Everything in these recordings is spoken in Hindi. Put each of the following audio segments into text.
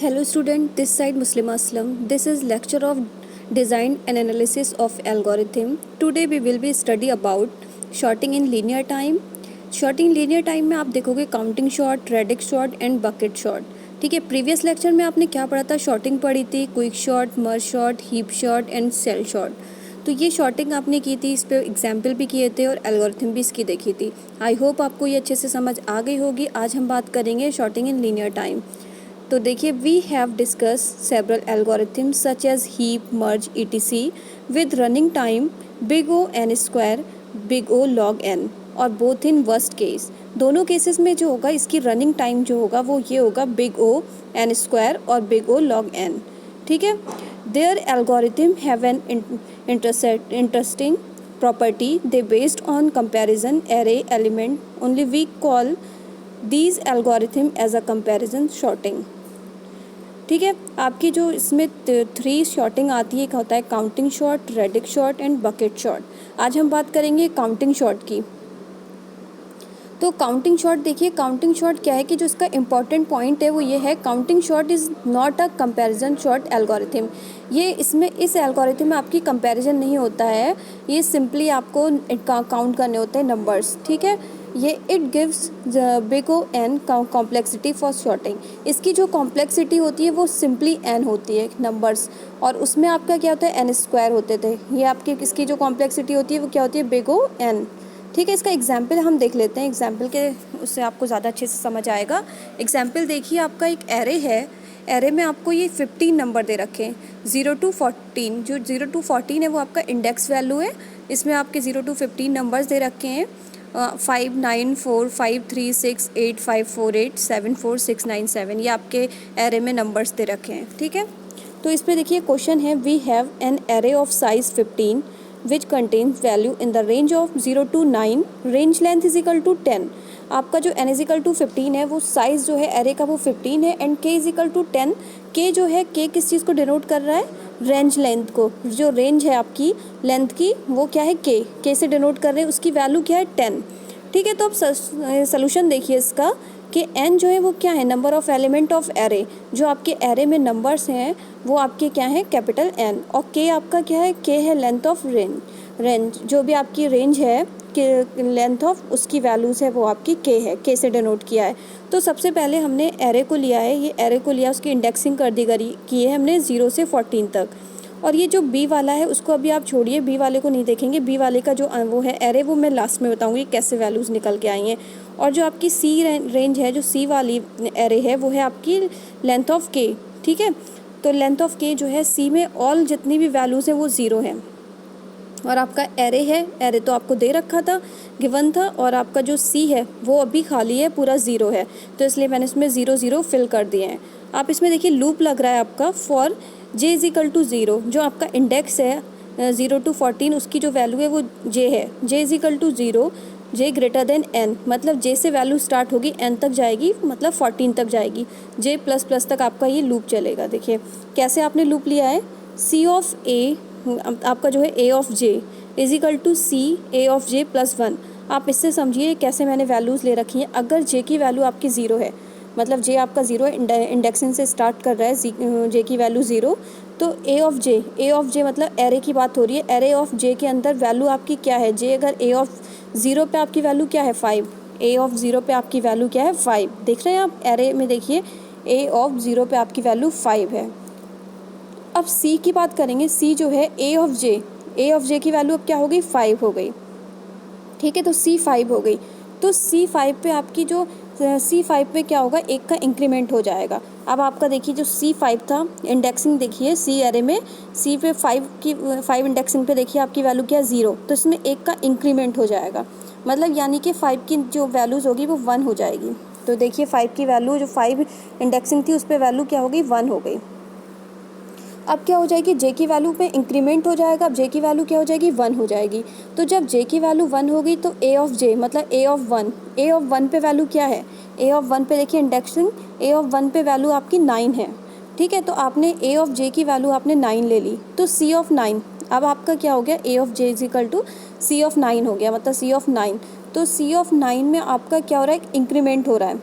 Hello student, this side Muslima Aslam. This is lecture of design and analysis of algorithm. Today we will be study about sorting in linear time. Sorting linear time में आप देखोगे counting short, radix short and bucket short. ठीक है, प्रीवियस लेक्चर में आपने क्या पढ़ा था? शॉर्टिंग पढ़ी थी, quick sort, merge sort, heap sort and shell sort. तो ये शॉर्टिंग आपने की थी, इस पर एग्जाम्पल भी किए थे और एल्गोरिथम भी इसकी देखी थी. आई होप आपको ये अच्छे से समझ आ गई होगी. आज हम बात करेंगे शॉर्टिंग इन लीनियर टाइम. तो देखिए, we have discuss several algorithms such as heap, merge, etc with running time big O n square, big O log n, और बोथ इन वर्स्ट केस. दोनों केसेस में जो होगा इसकी रनिंग टाइम जो होगा वो ये होगा बिग ओ एन स्क्वायर और बिग ओ लॉग एन. ठीक है. Their algorithm have an interesting property. They based on comparison array element. Only we call these algorithm as a comparison sorting. ठीक है. आपकी जो इसमें 3 शॉर्टिंग आती है, एक होता है counting short, radix short and bucket short. आज हम बात करेंगे काउंटिंग शॉर्ट की. तो काउंटिंग शॉर्ट देखिए, काउंटिंग शॉर्ट क्या है कि जो इसका इंपॉर्टेंट पॉइंट है वो ये है, counting short is not a comparison short algorithm. ये इसमें इस एल्गोरिथम में आपकी कंपैरिजन नहीं होता है, ये सिंपली आपको काउंट करने होते हैं नंबर्स. ठीक है. ये it gives big O n complexity for sorting. इसकी जो कॉम्प्लेक्सिटी होती है वो सिंपली एन होती है नंबर्स, और उसमें आपका क्या होता है एन स्क्वायर होते थे. ये आपकी इसकी जो कॉम्प्लेक्सिटी होती है वो क्या होती है बिग ओ एन. ठीक है. इसका एग्जाम्पल हम देख लेते हैं, एग्जाम्पल के उससे आपको ज़्यादा अच्छे से समझ आएगा. एग्जाम्पल देखिए, आपका एक एरे है, एरे में आपको ये 15 नंबर दे रखे हैं 0 to 14. जो 0 to 14 है वो आपका इंडेक्स वैल्यू है. इसमें आपके 0 to 15 नंबर्स दे रखे हैं 5 9 4 5 3 6 8 5 4 8 7 4 6 9 7. ये आपके एरे में नंबर्स दे रखे हैं. ठीक है. तो इस पर देखिए क्वेश्चन है, we have an array of size 15 which contains value in the range of 0 to 9, range length is equal to 10. आपका जो n is equal to 15 है वो साइज़ जो है एरे का वो 15 है, and k is equal to 10. k जो है, k किस चीज़ को डिनोट कर रहा है? रेंज लेंथ को. जो रेंज है आपकी लेंथ की वो क्या है? k से डिनोट कर रहे हैं, उसकी वैल्यू क्या है? 10. ठीक है. तो अब सोल्यूशन देखिए इसका कि n जो है वो क्या है? Number of element of array. जो आपके एरे में नंबर्स हैं वो आपके क्या है? Capital N. और k आपका क्या है? k है लेंथ ऑफ रेंज. जो भी आपकी रेंज है कि लेंथ ऑफ उसकी वैल्यूज़ है वो आपकी k है, k से डिनोट किया है. तो सबसे पहले हमने एरे को लिया है, ये एरे को लिया, उसकी इंडेक्सिंग कर दी की है हमने 0 से 14 तक. और ये जो बी वाला है उसको अभी आप छोड़िए, बी वाले को नहीं देखेंगे. बी वाले का जो वो है एरे वो मैं लास्ट में बताऊंगी कैसे वैल्यूज़ निकल के आई हैं. और जो आपकी सी रेंज है, जो सी वाली एरे है वो है आपकी लेंथ ऑफ के. ठीक है. तो लेंथ ऑफ के जो है सी में ऑल जितनी भी वैल्यूज़ हैं वो 0 है. और आपका एरे है, एरे तो आपको दे रखा था, गिवन था, और आपका जो सी है वो अभी खाली है, पूरा 0 है. तो इसलिए मैंने इसमें 0 0 फिल कर दिए हैं. आप इसमें देखिए लूप लग रहा है आपका for j is equal to 0. जो आपका इंडेक्स है 0 to 14 उसकी जो वैल्यू है वो j है. j is equal to 0, j greater than n, मतलब j से वैल्यू स्टार्ट होगी n तक जाएगी, मतलब 14 तक जाएगी. j प्लस प्लस तक आपका ये लूप चलेगा. देखिए कैसे आपने लूप लिया है. c ऑफ a आपका जो है a of j is equal to c a of j plus 1. आप इससे समझिए कैसे मैंने वैल्यूज़ ले रखी हैं. अगर j की वैल्यू आपकी 0 है, मतलब j आपका 0 है, इंडेक्सिंग से स्टार्ट कर रहा है, j की वैल्यू 0, तो a ऑफ j मतलब एरे की बात हो रही है. एरे ऑफ j के अंदर वैल्यू आपकी क्या है? j अगर a ऑफ 0 पे आपकी वैल्यू क्या है? 5. a ऑफ 0 पे आपकी वैल्यू क्या है? 5. देख रहे हैं आप एरे में, देखिए a ऑफ 0 पे आपकी वैल्यू 5 है. अब c की बात करेंगे. c जो है a ऑफ j की वैल्यू अब क्या हो गई? 5 हो गई. ठीक है. तो c 5 हो गई. तो c 5 पे आपकी जो C5 पे क्या होगा? 1 का इंक्रीमेंट हो जाएगा. अब आपका देखिए जो C5 था, इंडेक्सिंग देखिए C एरे में C पे 5 इंडेक्सिंग पे देखिए आपकी वैल्यू क्या है? 0. तो इसमें 1 का इंक्रीमेंट हो जाएगा, मतलब यानी कि 5 की जो वैल्यूज़ होगी वो 1 हो जाएगी. तो देखिए 5 की वैल्यू, जो 5 इंडेक्सिंग थी उस पर वैल्यू क्या हो गई? 1 हो गई. अब क्या हो जाएगी? j की वैल्यू पे इंक्रीमेंट हो जाएगा. अब j की वैल्यू क्या हो जाएगी? 1 हो जाएगी. तो जब j की वैल्यू 1 होगी तो a ऑफ j मतलब a ऑफ 1 पे वैल्यू क्या है? a ऑफ 1 पे देखिए इंडेक्सिंग, a ऑफ 1 पे वैल्यू आपकी 9 है. ठीक है. तो आपने a ऑफ j की वैल्यू आपने 9 ले ली, तो c ऑफ 9 अब आपका क्या हो गया? a of j is equal to c of 9 हो गया, मतलब c ऑफ 9. तो c ऑफ 9 में आपका क्या हो रहा है? इंक्रीमेंट हो रहा है.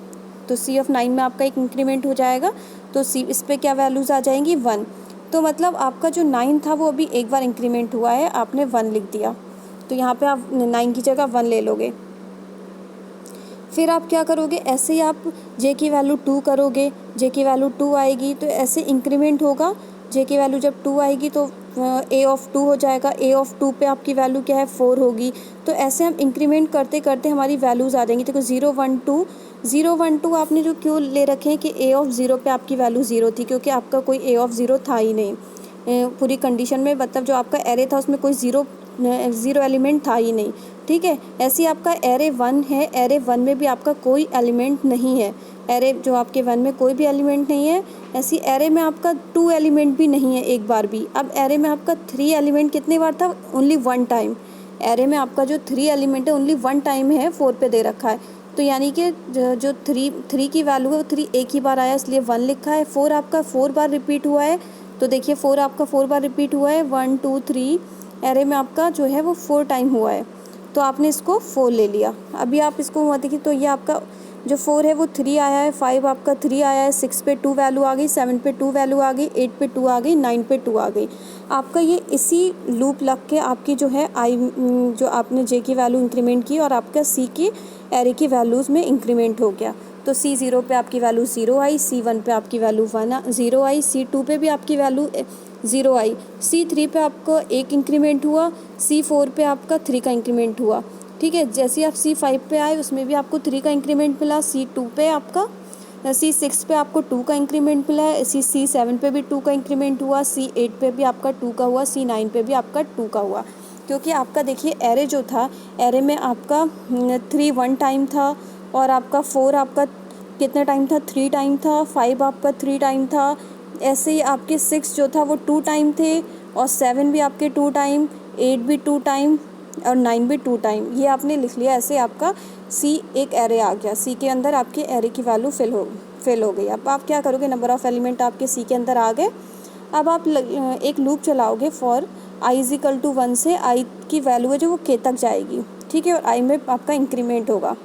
तो सी ऑफ 9 में आपका एक इंक्रीमेंट हो जाएगा, तो सी इस पर क्या वैल्यूज़ आ जाएंगी 1। तो मतलब आपका जो 9 था वो अभी एक बार इंक्रीमेंट हुआ है, आपने 1 लिख दिया, तो यहाँ पे आप 9 की जगह 1 ले लोगे। फिर आप क्या करोगे, ऐसे ही आप जे की वैल्यू 2 करोगे, जे की वैल्यू 2 आएगी तो ऐसे इंक्रीमेंट होगा, जे की वैल्यू जब 2 आएगी तो ए ऑफ 2 हो जाएगा, ए ऑफ 2 पे आपकी वैल्यू क्या है 4 होगी। तो ऐसे हम इंक्रीमेंट करते करते हमारी वैल्यूज़ आ जाएंगी। देखो 0 1 2 0 1 2 आपने जो क्यों ले रखे हैं कि ए ऑफ 0 पे आपकी वैल्यू 0 थी, क्योंकि आपका कोई ए ऑफ 0 था ही नहीं पूरी कंडीशन में, मतलब जो आपका एरे था उसमें कोई ज़ीरो एलिमेंट था ही नहीं। ठीक है, ऐसे ही आपका एरे 1 है, एरे 1 में भी आपका कोई एलिमेंट नहीं है, एरे जो आपके 1 में कोई भी एलिमेंट नहीं है। ऐसी एरे में आपका 2 एलिमेंट भी नहीं है एक बार भी। अब एरे में आपका 3 एलिमेंट कितने बार था, ओनली 1 टाइम। एरे में आपका जो 3 एलिमेंट है ओनली 1 टाइम है, 4 पे दे रखा है, तो यानी कि जो 3 की वैल्यू है वो 3 एक ही बार आया, इसलिए 1 लिखा है। 4 आपका 4 बार रिपीट हुआ है, तो देखिए 4 आपका 4 बार रिपीट हुआ है, 1 2 3 एरे में आपका जो है वो 4 टाइम हुआ है, तो आपने इसको 4 ले लिया। अभी आप इसको हुआ देखिए, तो ये आपका जो 4 है वो 3 आया है, 5 आपका 3 आया है, 6 पे 2 वैल्यू आ गई, 7 पे 2 वैल्यू आ गई, 8 पे 2 आ गई, 9 पे 2 आ गई। आपका ये इसी लूप लग के आपकी जो है जो आपने जे की वैल्यू इंक्रीमेंट की और आपका सी की एरे की वैल्यूज़ में इंक्रीमेंट हो गया। तो C0 पे आपकी वैल्यू 0 आई, C1 पे आपकी वैल्यू 0 आई, C2 पे भी आपकी वैल्यू 0 आई, C3 पे आपको 1 इंक्रीमेंट हुआ, C4 पे आपका 3 का इंक्रीमेंट हुआ। ठीक है, जैसे आप C5 पे आए उसमें भी आपको 3 का इंक्रीमेंट मिला, C2 पे आपका C6 पे आपको 2 का इंक्रीमेंट मिला है, C7 पे भी 2 का इंक्रीमेंट हुआ, C8 पे भी आपका 2 का हुआ, C9 पे भी आपका 2 का हुआ। क्योंकि आपका देखिए एरे जो था, एरे में आपका 3 1 टाइम था, और आपका 4 आपका कितना टाइम था, 3 टाइम था, 5 आपका 3 टाइम था, ऐसे ही आपके 6 जो था वो 2 टाइम थे, और 7 भी आपके 2 टाइम, 8 भी 2 टाइम, और 9 भी 2 टाइम। ये आपने लिख लिया, ऐसे आपका सी एक एरे आ गया, सी के अंदर आपके एरे की वैल्यू फिल हो गई। अब आप क्या करोगे, नंबर ऑफ़ एलिमेंट आपके सी के अंदर आ गए। अब आप एक लूप चलाओगे for i is equal to 1 से आई की वैल्यू है जो वो के तक जाएगी। ठीक है, और आई में आपका इंक्रीमेंट होगा।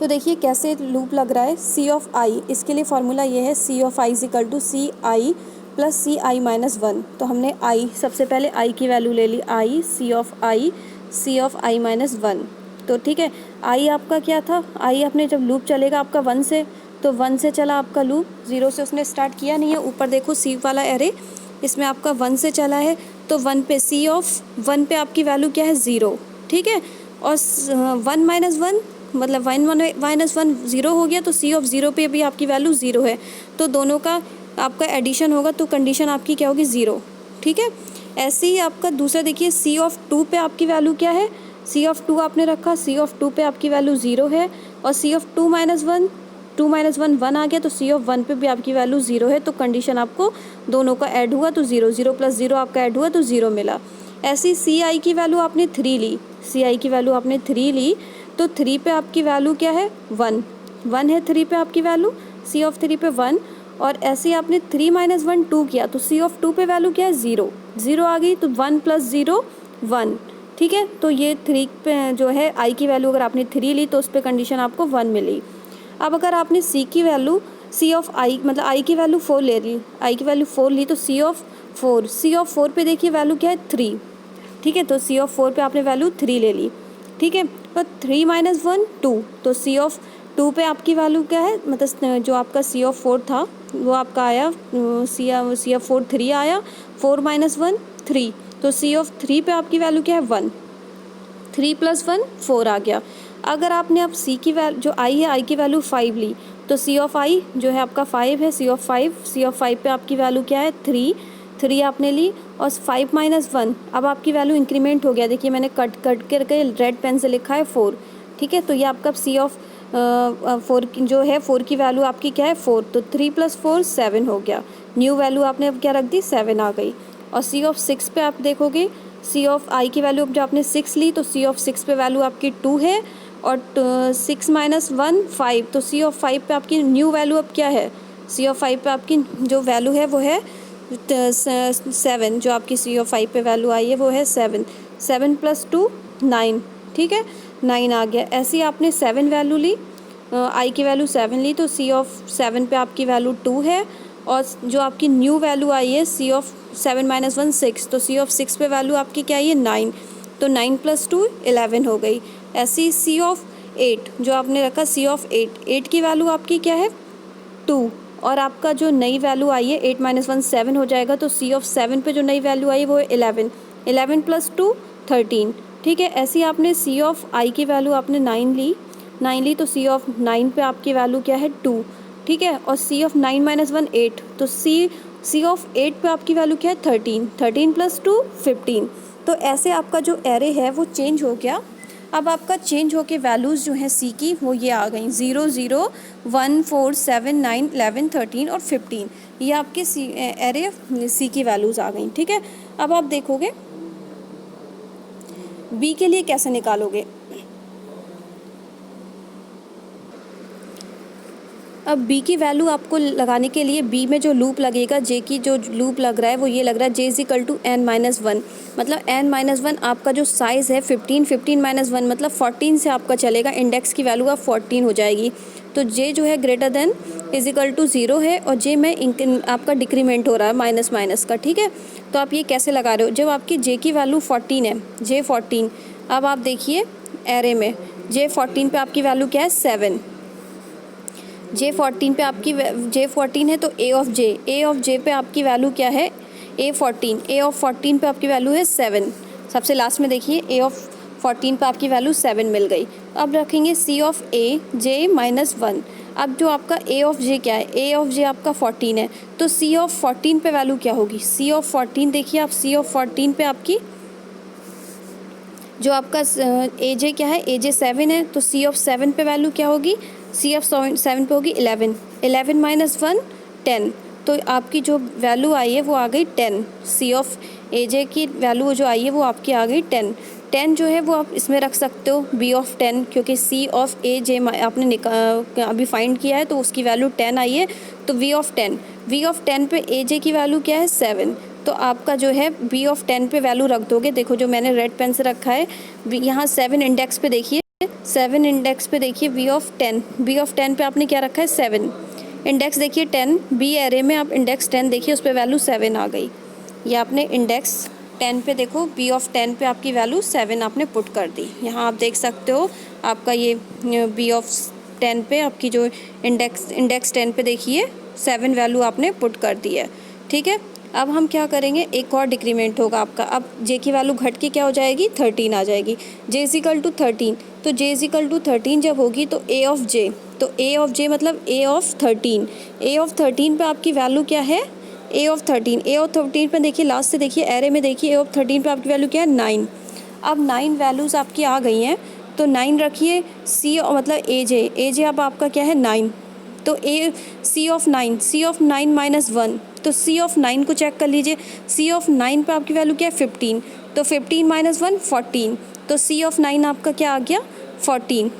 तो देखिए कैसे लूप लग रहा है, सी ऑफ आई, इसके लिए फार्मूला ये है, C of I is equal to C I plus C I minus 1। तो हमने आई, सबसे पहले आई की वैल्यू ले ली, आई सी ऑफ आई माइनस 1। तो ठीक है, आई आपका क्या था, आई आपने जब लूप चलेगा आपका 1 से, तो 1 से चला आपका लूप, 0 से उसने स्टार्ट किया नहीं है। ऊपर देखो सी वाला एरे, इसमें आपका 1 से चला है, तो 1 पे सी ऑफ 1 पे आपकी वैल्यू क्या है 0। ठीक है, और 1 माइनस 1 मतलब 1 माइनस 1 0 हो गया, तो सी ऑफ 0 पे भी आपकी वैल्यू 0 है, तो दोनों का आपका एडिशन होगा, तो कंडीशन आपकी क्या होगी 0। ठीक है, ऐसे ही आपका दूसरा देखिए, सी ऑफ 2 पे आपकी वैल्यू क्या है, सी ऑफ 2 आपने रखा, सी ऑफ 2 पे आपकी वैल्यू 0 है, और सी ऑफ 2 माइनस 1 1 आ गया, तो सी ऑफ 1 पे भी आपकी वैल्यू 0 है, तो कंडीशन आपको दोनों का ऐड हुआ तो 0, 0 प्लस 0 आपका ऐड हुआ तो 0 मिला। ऐसी सी आई की वैल्यू आपने 3 ली, सी आई की वैल्यू आपने 3 ली, तो 3 पे आपकी वैल्यू क्या है 1 है 3 पे आपकी वैल्यू, सी ऑफ 3 पे 1, और ऐसे ही आपने 3 माइनस 1 2 किया, तो सी ऑफ 2 पे वैल्यू क्या है 0 आ गई, तो 1 प्लस 0 1। ठीक है, तो ये 3 पे जो है आई की वैल्यू अगर आपने 3 ली तो उस पर कंडीशन आपको 1 मिली। अब अगर आपने सी की वैल्यू, सी ऑफ आई मतलब आई की वैल्यू 4 ले ली, आई की वैल्यू 4 ली, तो सी ऑफ 4 पे देखिए वैल्यू क्या है 3। ठीक है, तो सी ऑफ 4 पे आपने वैल्यू 3 ले ली। ठीक है, तो 3 माइनस 1 2, तो सी ऑफ 2 पे आपकी वैल्यू क्या है, मतलब जो आपका सी ऑफ 4 था वो आपका आया, सी ऑफ 4 3 आया, 4 माइनस 1 3, तो सी ऑफ 3 पे आपकी वैल्यू क्या है 1, 3 प्लस 1 4 आ गया। अगर आपने अब सी की वैल्यू जो आई है, आई की वैल्यू 5 ली, तो सी ऑफ आई जो है आपका 5 है, सी ऑफ 5 पे आपकी वैल्यू क्या है 3 आपने ली, और 5 माइनस 1 अब आपकी वैल्यू इंक्रीमेंट हो गया, देखिए मैंने कट करके रेड पेन से लिखा है 4। ठीक है, तो ये आपका सी ऑफ 4 जो है 4 की वैल्यू आपकी क्या है 4, तो 3 प्लस 4 7 हो गया, न्यू वैल्यू आपने अब क्या रख दी 7 आ गई। और सी ऑफ 6 पे आप देखोगे, सी ऑफ आई की वैल्यू अब जो आपने 6 ली, तो सी ऑफ 6 पे वैल्यू आपकी 2 है, और 6 माइनस 1 5, तो सी ऑफ 5 पे आपकी न्यू वैल्यू अब क्या है, सी ऑफ 5 पे आपकी जो वैल्यू है वो है 7, जो आपकी सी ऑफ 5 पे वैल्यू आई है वो है 7 प्लस 2 9। ठीक है, 9 आ गया। ऐसे ही आपने 7 वैल्यू ली, आई की वैल्यू 7 ली तो सी ऑफ 7 पे आपकी वैल्यू 2 है, और जो आपकी न्यू वैल्यू आई है सी ऑफ 7 माइनस 1 6, तो सी ऑफ 6 पे वैल्यू आपकी क्या आई है 9, तो 9 प्लस 2 11 हो गई। ऐसी सी ऑफ 8 जो आपने रखा सी ऑफ 8 की वैल्यू आपकी क्या है 2, और आपका जो नई वैल्यू आई है 8 माइनस 1 7 हो जाएगा, तो सी ऑफ 7 पे जो नई वैल्यू आई है वो है 11, 11 प्लस 2 13। ठीक है, ऐसे ही आपने सी ऑफ आई की वैल्यू आपने 9 ली तो सी ऑफ 9 पे आपकी वैल्यू क्या है 2। ठीक है, और सी ऑफ 9 माइनस 1 8, तो सी ऑफ 8 पे आपकी वैल्यू क्या है 13, 13 प्लस 2 15। तो ऐसे आपका जो एरे है वो चेंज हो गया। अब आपका चेंज होके वैल्यूज़ जो हैं सी की वो ये आ गई 0 0 1 4 7 9 11 13 और 15, ये आपके सी एरे सी की वैल्यूज़ आ गई। ठीक है, अब आप देखोगे बी के लिए कैसे निकालोगे। अब बी की वैल्यू आपको लगाने के लिए बी में जो लूप लगेगा, जे की जो लूप लग रहा है वो ये लग रहा है J is equal to n minus 1, मतलब n माइनस 1 आपका जो साइज़ है 15, 15 माइनस 1 मतलब 14 से आपका चलेगा, इंडेक्स की वैल्यू आप 14 हो जाएगी। तो जे जो है greater than is equal to 0 है, और जे में आपका डिक्रीमेंट हो रहा है माइनस माइनस का। ठीक है, तो आप ये कैसे लगा रहे हो, जब आपकी जे की वैल्यू 14 है, जे 14, अब आप देखिए एरे में जे 14 पे आपकी वैल्यू क्या है 7, जे 14 पे आपकी जे 14 है तो ए ऑफ जे पे आपकी वैल्यू क्या है ए ऑफ 14 पे आपकी वैल्यू है 7। सबसे लास्ट में देखिए ए ऑफ 14 पे आपकी वैल्यू 7 मिल गई। अब रखेंगे सी ऑफ ए जे माइनस 1। अब जो आपका ए ऑफ जे क्या है, ए ऑफ जे आपका 14 है, तो सी ऑफ 14 पे वैल्यू क्या होगी, सी ऑफ 14 देखिए आप, सी ऑफ 14 पे आपकी जो आपका ए जे क्या है, ए जे 7 है, तो सी ऑफ 7 पे वैल्यू क्या होगी, सी ऑफ 7 पे होगी 11, 11 माइनस 1 10, तो आपकी जो वैल्यू आई है वो आ गई 10। सी ऑफ ए जे की वैल्यू जो आई है वो आपकी आ गई 10। 10 जो है वो आप इसमें रख सकते हो बी ऑफ 10, क्योंकि सी ऑफ ए जे आपने अभी फाइंड किया है तो उसकी वैल्यू 10 आई है, तो वी ऑफ 10 पे ए जे की वैल्यू क्या है 7, तो आपका जो है बी ऑफ 10 पे वैल्यू रख दोगे। देखो जो मैंने रेड पेन से रखा है, यहाँ 7 इंडेक्स पे देखिए, 7 इंडेक्स पे देखिए बी ऑफ 10 पे आपने क्या रखा है 7, इंडेक्स देखिए 10, बी एरे में आप इंडेक्स 10 देखिए उस पर वैल्यू 7 आ गई। ये आपने इंडेक्स 10 पे देखो बी ऑफ 10 पे आपकी वैल्यू 7 आपने पुट कर दी। यहाँ आप देख सकते हो आपका ये बी ऑफ 10 पे आपकी जो इंडेक्स 10 पे देखिए 7 वैल्यू आपने पुट कर दी है। ठीक है, अब हम क्या करेंगे, एक और डिक्रीमेंट होगा आपका। अब जे की वैल्यू घट के क्या हो जाएगी 13 आ जाएगी, जे इज इक्वल टू 13, तो जे इज इक्वल टू 13 जब होगी तो ए ऑफ जे, तो ए ऑफ जे मतलब ए ऑफ 13, ए ऑफ 13 पे आपकी वैल्यू क्या है ए ऑफ 13 पे देखिए लास्ट से देखिए एरे में देखिए ए ऑफ 13 पे आपकी वैल्यू क्या है 9। अब 9 वैल्यूज़ आपकी आ गई हैं, तो 9 रखिए सी मतलब ए जे अब आपका क्या है 9, तो ए सी ऑफ 9 माइनस 1, तो सी ऑफ 9 को चेक कर लीजिए, सी ऑफ 9 पे आपकी वैल्यू क्या है 15, तो 15 माइनस 1 14, तो सी ऑफ 9 आपका क्या आ गया 14।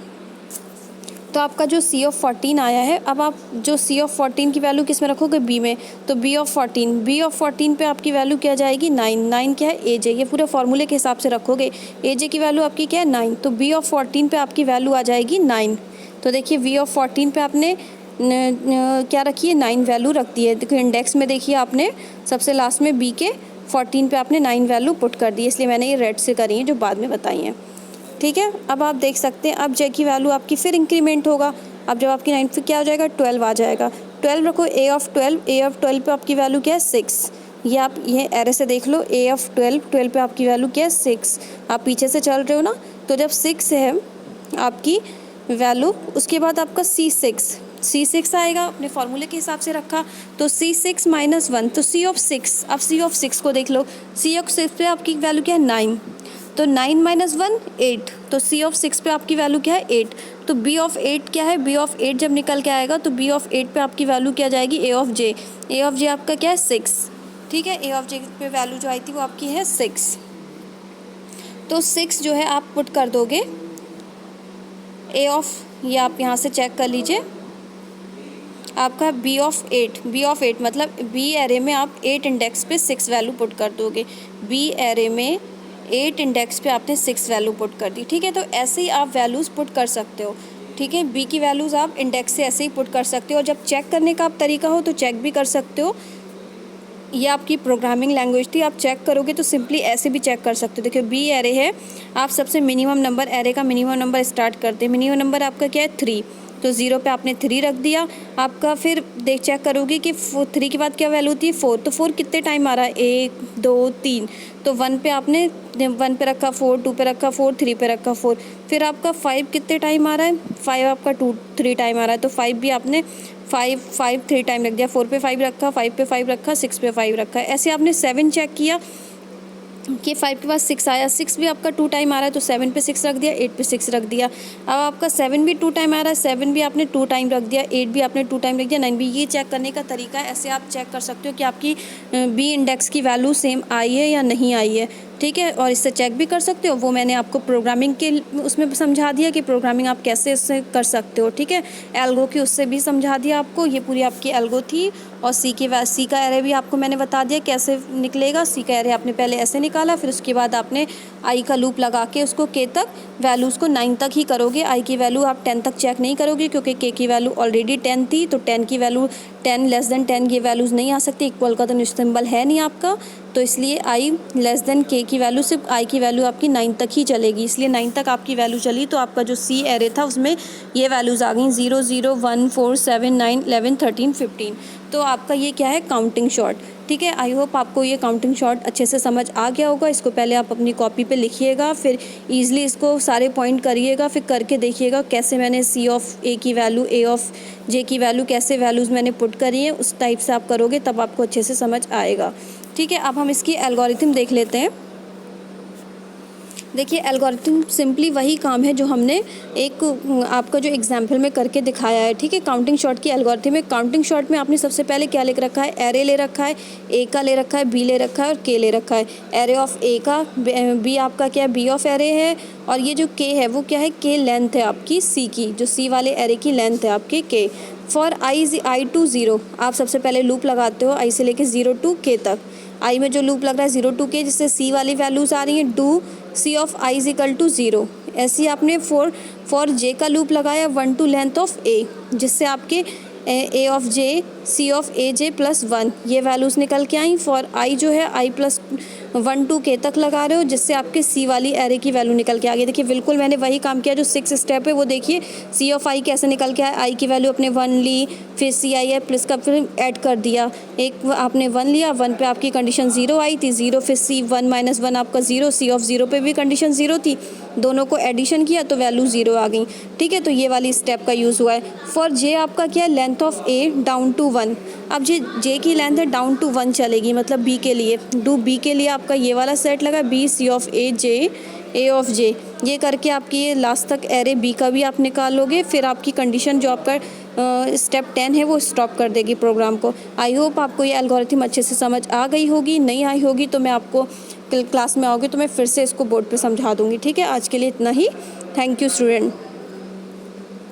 तो आपका जो सी ऑफ 14 आया है, अब आप जो सी ऑफ 14 की वैल्यू किस में रखोगे बी में, तो बी ऑफ 14 पे आपकी वैल्यू क्या जाएगी 9 क्या है ए जे, ये पूरे फार्मूले के हिसाब से रखोगे, ए जे की वैल्यू आपकी क्या है 9, तो बी ऑफ 14 पे आपकी वैल्यू आ जाएगी 9। तो देखिए वी ऑफ 14 पे आपने क्या रखी है 9 वैल्यू रख दी है। देखिए इंडेक्स में देखिए आपने सबसे लास्ट में बी के 14 पे आपने 9 वैल्यू पुट कर दी, इसलिए मैंने ये रेड से करी है जो बाद में बताई हैं। ठीक है, अब आप देख सकते हैं अब जे की वैल्यू आपकी फिर इंक्रीमेंट होगा। अब जब आपकी 9 फिर क्या हो जाएगा 12 आ जाएगा, 12 रखो ए ऑफ 12 पे आपकी वैल्यू क्या है 6, ये आप ये एरे से देख लो ए ऑफ 12 पे आपकी वैल्यू क्या है 6, आप पीछे से चल रहे हो ना, तो जब 6 है आपकी वैल्यू, उसके बाद आपका C6 आएगा, अपने फार्मूले के हिसाब से रखा, तो C6 माइनस 1, तो C ऑफ 6, अब C ऑफ 6 को देख लो, C ऑफ 6 पे आपकी वैल्यू क्या है 9, तो 9 माइनस 1 8, तो C ऑफ 6 पे आपकी वैल्यू क्या है 8, तो B ऑफ 8 क्या है, B ऑफ 8 जब निकल के आएगा तो B ऑफ 8 पे आपकी वैल्यू क्या जाएगी A ऑफ J आपका क्या है 6। ठीक है, A ऑफ J पे वैल्यू जो आई थी वो आपकी है 6, तो 6 जो है आप पुट कर दोगे A ऑफ, ये आप यहाँ से चेक कर लीजिए, आपका B ऑफ 8 मतलब B एरे में आप 8 इंडेक्स पे 6 वैल्यू पुट कर दोगे, B एरे में 8 इंडेक्स पे आपने 6 वैल्यू पुट कर दी। ठीक है, तो ऐसे ही आप वैल्यूज़ पुट कर सकते हो। ठीक है। बी की वैल्यूज़ आप इंडेक्स से ऐसे ही पुट कर सकते हो, और जब चेक करने का आप तरीका हो तो चेक भी कर सकते हो। ये आपकी प्रोग्रामिंग लैंग्वेज थी, आप चेक करोगे तो सिंपली ऐसे भी चेक कर सकते हो। देखिए बी एरे है, आप सबसे मिनिमम नंबर, एरे का मिनिमम नंबर स्टार्ट करते हैं। मिनिमम नंबर आपका क्या है 3, तो 0 पे आपने 3 रख दिया आपका। फिर देख चेक करोगे कि 3 के बाद क्या वैल्यू थी 4, तो 4 कितने टाइम आ रहा है 1 2 3, तो 1 पे आपने 1 पे रखा 4, 2 पे रखा 4, 3 पे रखा 4। फिर आपका 5 कितने टाइम आ रहा है 5 आपका 3 टाइम आ रहा है, तो 5 भी आपने 5 3 टाइम रख दिया। 4 पे 5 रखा, 5 पे 5 रखा, 6 पे 5 रखा। ऐसे आपने 7 चेक किया कि 5 के बाद 6 आया, 6 भी आपका 2 टाइम आ रहा है, तो 7 पे 6 रख दिया, 8 पे 6 रख दिया। अब आपका 7 भी 2 टाइम आ रहा है, 7 भी आपने 2 टाइम रख दिया, 8 भी आपने 2 टाइम रख दिया, 9 भी। ये चेक करने का तरीका है, ऐसे आप चेक कर सकते हो कि आपकी बी इंडेक्स की वैल्यू सेम आई है या नहीं आई है, ठीक है। और इससे चेक भी कर सकते हो, वो मैंने आपको प्रोग्रामिंग के उसमें समझा दिया कि प्रोग्रामिंग आप कैसे इससे कर सकते हो, ठीक है। एल्गो की उससे भी समझा दिया आपको, ये पूरी आपकी एल्गो थी। और सी का एरे भी आपको मैंने बता दिया कैसे निकलेगा। सी का एरे आपने पहले ऐसे निकाला, फिर उसके बाद आपने आई का लूप लगा के उसको के तक वैल्यूज़ को 9 तक ही करोगे। आई की वैल्यू आप 10 तक चेक नहीं करोगे, क्योंकि के की वैल्यू ऑलरेडी 10 थी, तो 10 की वैल्यू 10 लेस देन 10 ये वैल्यूज़ नहीं आ सकती। इक्वल का तो सिंबल है नहीं आपका, तो इसलिए आई लेस देन के की वैल्यू, सिर्फ आई की वैल्यू आपकी 9 तक ही चलेगी। इसलिए 9 तक आपकी वैल्यू चली, तो आपका जो सी एरे था उसमें ये वैल्यूज़ आ गई 0 0 1 4 7 9 11 13 15। तो आपका ये क्या है काउंटिंग शॉर्ट, ठीक है। आई होप आपको ये काउंटिंग शॉर्ट अच्छे से समझ आ गया होगा। इसको पहले आप अपनी कॉपी पे लिखिएगा, फिर ईजिली इसको सारे पॉइंट करिएगा, फिर करके देखिएगा कैसे मैंने सी ऑफ ए की वैल्यू, ए ऑफ जे की वैल्यू कैसे वैल्यूज़ मैंने पुट करी है, उस टाइप से आप करोगे तब आपको अच्छे से समझ आएगा, ठीक है। अब हम इसकी एल्गोरिथम देख लेते हैं। देखिए एल्गोरिथम सिंपली वही काम है जो हमने एक आपका जो एग्जाम्पल में करके दिखाया है, ठीक है। काउंटिंग शॉर्ट की एल्गोरिथम है। काउंटिंग शॉर्ट में आपने सबसे पहले क्या लिख रखा है, एरे ले रखा है, ए का ले रखा है, बी ले रखा है और के ले रखा है। एरे ऑफ ए का, बी आपका क्या है बी ऑफ एरे है, और ये जो के है वो क्या है के लेंथ है आपकी सी की, जो सी वाले एरे की लेंथ है आपके के। फॉर आई टू 0 आप सबसे पहले लूप लगाते हो आई से लेके 0 टू के तक। आई में जो लूप लग रहा है 0 टू के, जिससे सी वाली वैल्यूज़ आ रही हैं do c of I is equal to 0। ऐसे ही आपने फॉर जे का लूप लगाया 1 टू लेंथ ऑफ ए, जिससे आपके A of J C of A J plus 1 ये वैल्यूज़ निकल के आई। फॉर आई जो है आई प्लस 1 टू के तक लगा रहे हो, जिससे आपके सी वाली एरे की वैल्यू निकल के आ गई। देखिए बिल्कुल मैंने वही काम किया जो 6 स्टेप है वो देखिए। सी ऑफ आई कैसे निकल के आया, आई की वैल्यू अपने 1 ली, फिर सी आई है प्लस का फिर ऐड कर दिया, एक आपने 1 लिया, 1 पे आपकी कंडीशन 0 आई थी, 0 फिर सी 1 माइनस 1 आपका 0, सी ऑफ 0 पे भी कंडीशन 0 थी, दोनों को एडिशन किया तो वैल्यू 0 आ गई, ठीक है। तो ये वाली स्टेप का यूज़ हुआ है। फॉर जे आपका क्या है length of a down to 1। अब जे की लेंथ है डाउन टू 1 चलेगी, मतलब बी के लिए, डू बी के लिए आपका ये वाला सेट लगा B C of A J A of J, ये करके आपकी ये लास्ट तक एरे बी का भी आप निकालोगे। फिर आपकी कंडीशन जो आपका स्टेप 10 है वो स्टॉप कर देगी प्रोग्राम को। आई होप आपको ये एल्गोरिथम अच्छे से समझ आ गई होगी। नहीं आई होगी तो मैं आपको क्लास में आओगे तो मैं फिर से इसको बोर्ड पे समझा दूँगी, ठीक है। आज के लिए इतना ही। Thank you student.